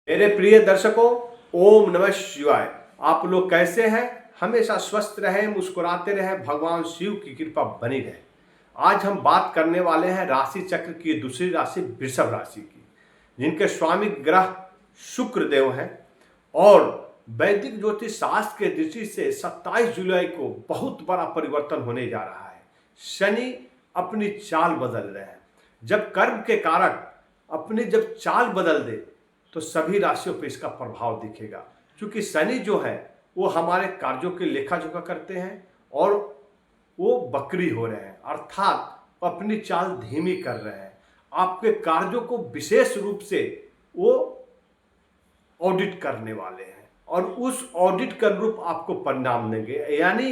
मेरे प्रिय दर्शकों, ओम नमः शिवाय। आप लोग कैसे हैं? हमेशा स्वस्थ रहें, मुस्कुराते रहें, भगवान शिव की कृपा बनी रहे। आज हम बात करने वाले हैं राशि चक्र की दूसरी राशि वृषभ राशि की, जिनके स्वामी ग्रह शुक्र देव हैं और वैदिक ज्योतिष शास्त्र के दृष्टि से 27 जुलाई को बहुत बड़ा परिवर्तन होने जा रहा है। शनि अपनी चाल बदल रहे हैं। जब कर्म के कारक अपनी जब चाल बदल दे तो सभी राशियों पर इसका प्रभाव दिखेगा, क्योंकि शनि जो है वो हमारे कार्यों के लेखा जोखा करते हैं और वो वक्री हो रहे हैं, अर्थात अपनी चाल धीमी कर रहे हैं। आपके कार्यों को विशेष रूप से वो ऑडिट करने वाले हैं और उस ऑडिट के अनुरूप आपको परिणाम देंगे। यानी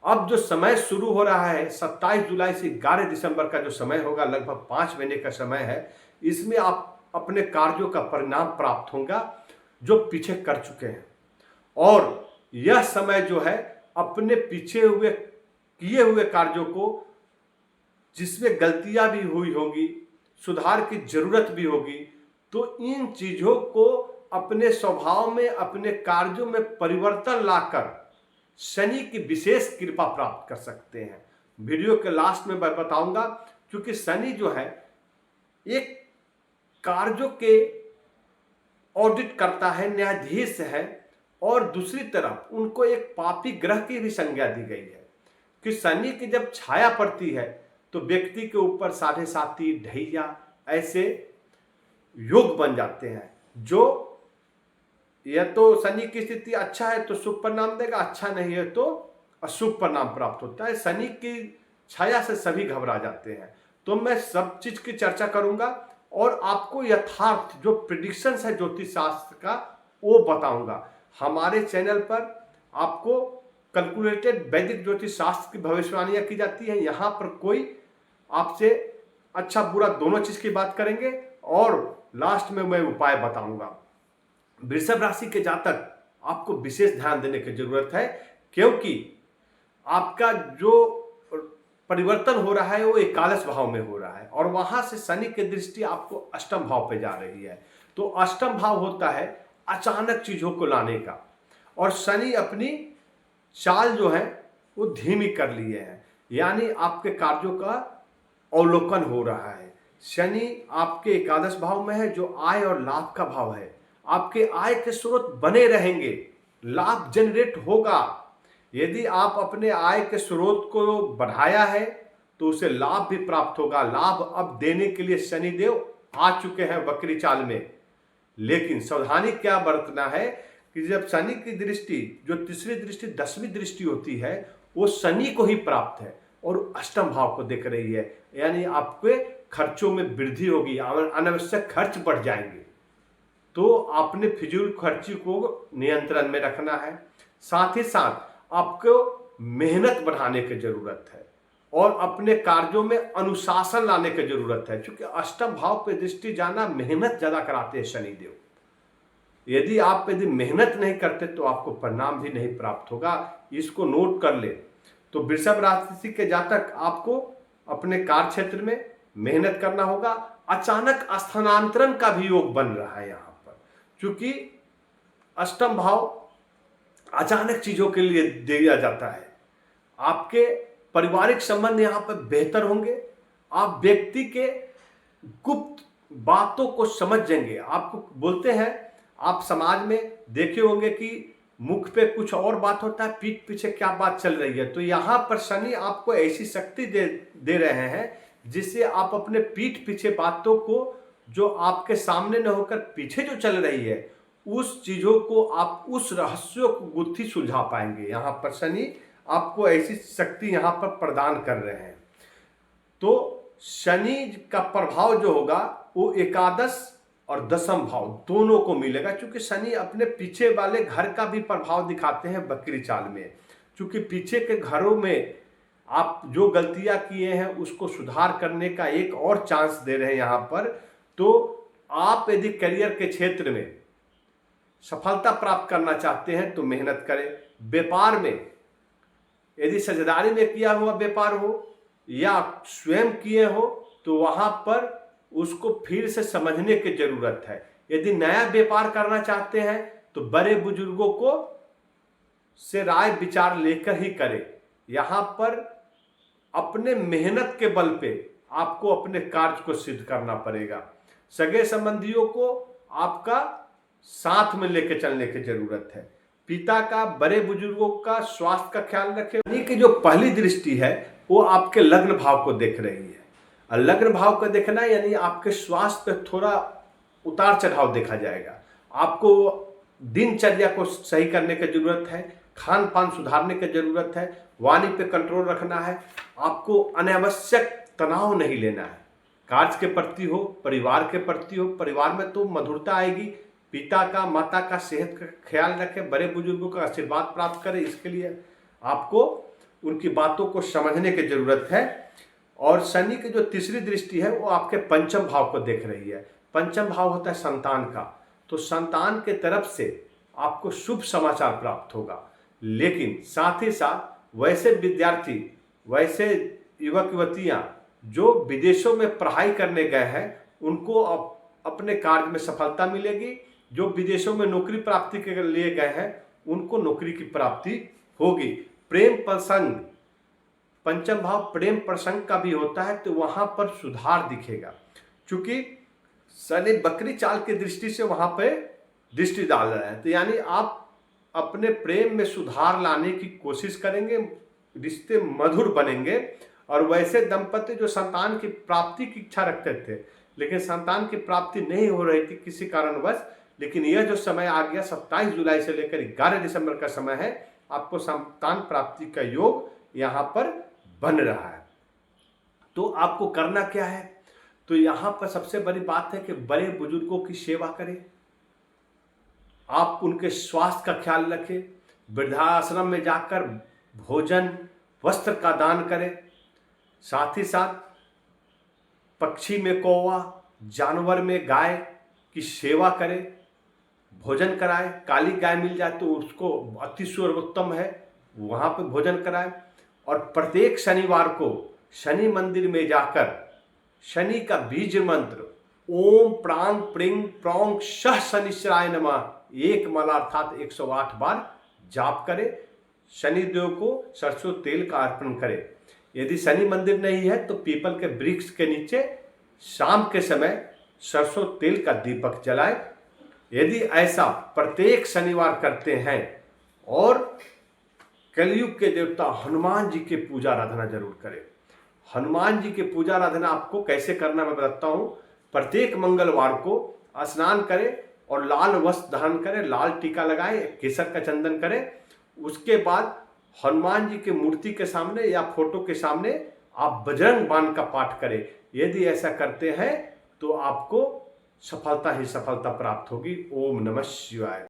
अब जो समय शुरू हो रहा है 27 जुलाई से 11 दिसंबर का जो समय होगा, लगभग 5 महीने का समय है। इसमें आप अपने कार्यों का परिणाम प्राप्त होगा जो पीछे कर चुके हैं, और यह समय जो है अपने पीछे हुए किए हुए कार्यों को, जिसमें गलतियां भी हुई होगी, सुधार की जरूरत भी होगी, तो इन चीजों को अपने स्वभाव में, अपने कार्यों में परिवर्तन लाकर शनि की विशेष कृपा प्राप्त कर सकते हैं। वीडियो के लास्ट में मैं बताऊंगा, क्योंकि शनि जो है एक कार्यों के ऑडिट करता है, न्यायाधीश है, और दूसरी तरफ उनको एक पापी ग्रह की भी संज्ञा दी गई है कि शनि की जब छाया पड़ती है तो व्यक्ति के ऊपर साढ़े साती, ढैया ऐसे योग बन जाते हैं। जो या तो शनि की स्थिति अच्छा है तो शुभ परिणाम देगा, अच्छा नहीं है तो अशुभ परिणाम प्राप्त होता है। शनि की छाया से सभी घबरा जाते हैं। तो मैं सब चीज की चर्चा करूंगा और आपको यथार्थ जो प्रिडिक्शंस है ज्योतिष शास्त्र का वो बताऊंगा। हमारे चैनल पर आपको कैलकुलेटेड वैदिक ज्योतिष शास्त्र की भविष्यवाणियां की जाती है। यहाँ पर कोई आपसे अच्छा बुरा दोनों चीज की बात करेंगे और लास्ट में मैं उपाय बताऊंगा। वृषभ राशि के जातक आपको विशेष ध्यान देने की जरूरत है, क्योंकि आपका जो परिवर्तन हो रहा है वो एकादश भाव में हो रहा है और वहां से शनि की दृष्टि आपको अष्टम भाव पे जा रही है। तो अष्टम भाव होता है अचानक चीजों को लाने का, और शनि अपनी चाल जो है वो धीमी कर लिए हैं, यानी आपके कार्यों का अवलोकन हो रहा है। शनि आपके एकादश भाव में है जो आय और लाभ का भाव है। आपके आय के स्रोत बने रहेंगे, लाभ जनरेट होगा। यदि आप अपने आय के स्रोत को बढ़ाया है तो उसे लाभ भी प्राप्त होगा। लाभ अब देने के लिए शनिदेव आ चुके हैं वक्री चाल में, लेकिन सावधानी क्या बरतना है कि जब शनि की दृष्टि, जो तीसरी दृष्टि 10वीं दृष्टि होती है, वो शनि को ही प्राप्त है और अष्टम भाव को देख रही है, यानी आपके खर्चों में वृद्धि होगी, अनावश्यक खर्च बढ़ जाएंगे। तो आपने फिजूल खर्ची को नियंत्रण में रखना है। साथ ही साथ आपको मेहनत बढ़ाने की जरूरत है और अपने कार्यों में अनुशासन लाने की जरूरत है, क्योंकि अष्टम भाव पे दृष्टि जाना मेहनत ज्यादा कराते हैं शनिदेव। यदि आप यदि मेहनत नहीं करते तो आपको परिणाम भी नहीं प्राप्त होगा, इसको नोट कर ले। तो वृषभ राशि के जातक आपको अपने कार्य क्षेत्र में मेहनत करना होगा। अचानक स्थानांतरण का भी योग बन रहा है यहाँ पर, क्योंकि अष्टम भाव अचानक चीजों के लिए दिया जाता है। आपके पारिवारिक संबंध यहाँ पर बेहतर होंगे। आप व्यक्ति के गुप्त बातों को समझ जाएंगे। आपको बोलते हैं, आप समाज में देखे होंगे कि मुख पे कुछ और बात होता है, पीठ पीछे क्या बात चल रही है। तो यहाँ पर शनि आपको ऐसी शक्ति दे रहे हैं जिससे आप अपने पीठ पीछे बातों को, जो आपके सामने न होकर पीछे जो चल रही है, उस चीजों को आप, उस रहस्यों को गुत्थी सुलझा पाएंगे। यहाँ पर शनि आपको ऐसी शक्ति यहाँ पर प्रदान कर रहे हैं। तो शनि का प्रभाव जो होगा वो एकादश और दशम भाव दोनों को मिलेगा, क्योंकि शनि अपने पीछे वाले घर का भी प्रभाव दिखाते हैं वक्री चाल में। क्योंकि पीछे के घरों में आप जो गलतियां किए हैं उसको सुधार करने का एक और चांस दे रहे हैं यहाँ पर। तो आप यदि करियर के क्षेत्र में सफलता प्राप्त करना चाहते हैं तो मेहनत करें। व्यापार में यदि साझेदारी में किया हुआ व्यापार हो या स्वयं किए हो तो वहां पर उसको फिर से समझने की जरूरत है। यदि नया व्यापार करना चाहते हैं तो बड़े बुजुर्गों को से राय विचार लेकर ही करें। यहाँ पर अपने मेहनत के बल पे आपको अपने कार्य को सिद्ध करना पड़ेगा। सगे संबंधियों को आपका साथ में लेकर चलने की जरूरत है। पिता का, बड़े बुजुर्गों का स्वास्थ्य का ख्याल रखें। यानी कि जो पहली दृष्टि है वो आपके लग्न भाव को देख रही है, और लग्न भाव को देखना यानी आपके स्वास्थ्य पे थोड़ा उतार चढ़ाव देखा जाएगा। आपको दिनचर्या को सही करने की जरूरत है, खान पान सुधारने की जरूरत है, वाणी पे कंट्रोल रखना है। आपको अनावश्यक तनाव नहीं लेना है, कार्य के प्रति हो, परिवार के प्रति हो। परिवार में तो मधुरता आएगी। पिता का, माता का सेहत का ख्याल रखें, बड़े बुजुर्गों का आशीर्वाद प्राप्त करें। इसके लिए आपको उनकी बातों को समझने की जरूरत है। और शनि की जो तीसरी दृष्टि है वो आपके पंचम भाव को देख रही है। पंचम भाव होता है संतान का, तो संतान के तरफ से आपको शुभ समाचार प्राप्त होगा। लेकिन साथ ही साथ वैसे विद्यार्थी, वैसे युवक युवतियां जो विदेशों में पढ़ाई करने गए हैं उनको अपने कार्य में सफलता मिलेगी। जो विदेशों में नौकरी प्राप्ति के लिए गए हैं उनको नौकरी की प्राप्ति होगी। प्रेम प्रसंग, पंचम भाव प्रेम प्रसंग का भी होता है, तो वहां पर सुधार दिखेगा। क्योंकि शनि बकरी चाल की दृष्टि से वहां पे दृष्टि डाल रहे हैं, तो यानी आप अपने प्रेम में सुधार लाने की कोशिश करेंगे, रिश्ते मधुर बनेंगे। और वैसे दंपति जो संतान की प्राप्ति की इच्छा रखते थे लेकिन संतान की प्राप्ति नहीं हो रही थी किसी कारणवश, लेकिन यह जो समय आ गया 27 जुलाई से लेकर 11 दिसंबर का समय है, आपको संतान प्राप्ति का योग यहाँ पर बन रहा है। तो आपको करना क्या है? तो यहाँ पर सबसे बड़ी बात है कि बड़े बुजुर्गों की सेवा करें, आप उनके स्वास्थ्य का ख्याल रखें, वृद्धाश्रम में जाकर भोजन वस्त्र का दान करें। साथ ही साथ पक्षी में कौवा, जानवर में गाय की सेवा करें, भोजन कराएं। काली गाय मिल जाए तो उसको अति सर्वोत्तम है, वहाँ पे भोजन कराएं। और प्रत्येक शनिवार को शनि मंदिर में जाकर शनि का बीज मंत्र ओम प्रांग प्रिंग प्रौंग शह शनिश्चराय नमः एक माला अर्थात 108 बार जाप करें। शनिदेव को सरसों तेल का अर्पण करें। यदि शनि मंदिर नहीं है तो पीपल के वृक्ष के नीचे शाम के समय सरसों तेल का दीपक जलाएं। यदि ऐसा प्रत्येक शनिवार करते हैं, और कलयुग के देवता हनुमान जी की पूजा आराधना जरूर करें। हनुमान जी की पूजा आराधना आपको कैसे करना मैं बताता हूँ। प्रत्येक मंगलवार को स्नान करें और लाल वस्त्र धारण करें, लाल टीका लगाएं, केसर का चंदन करें। उसके बाद हनुमान जी की मूर्ति के सामने या फोटो के सामने आप बजरंग बाण का पाठ करें। यदि ऐसा करते हैं तो आपको सफलता ही सफलता प्राप्त होगी। ओम नमः शिवाय।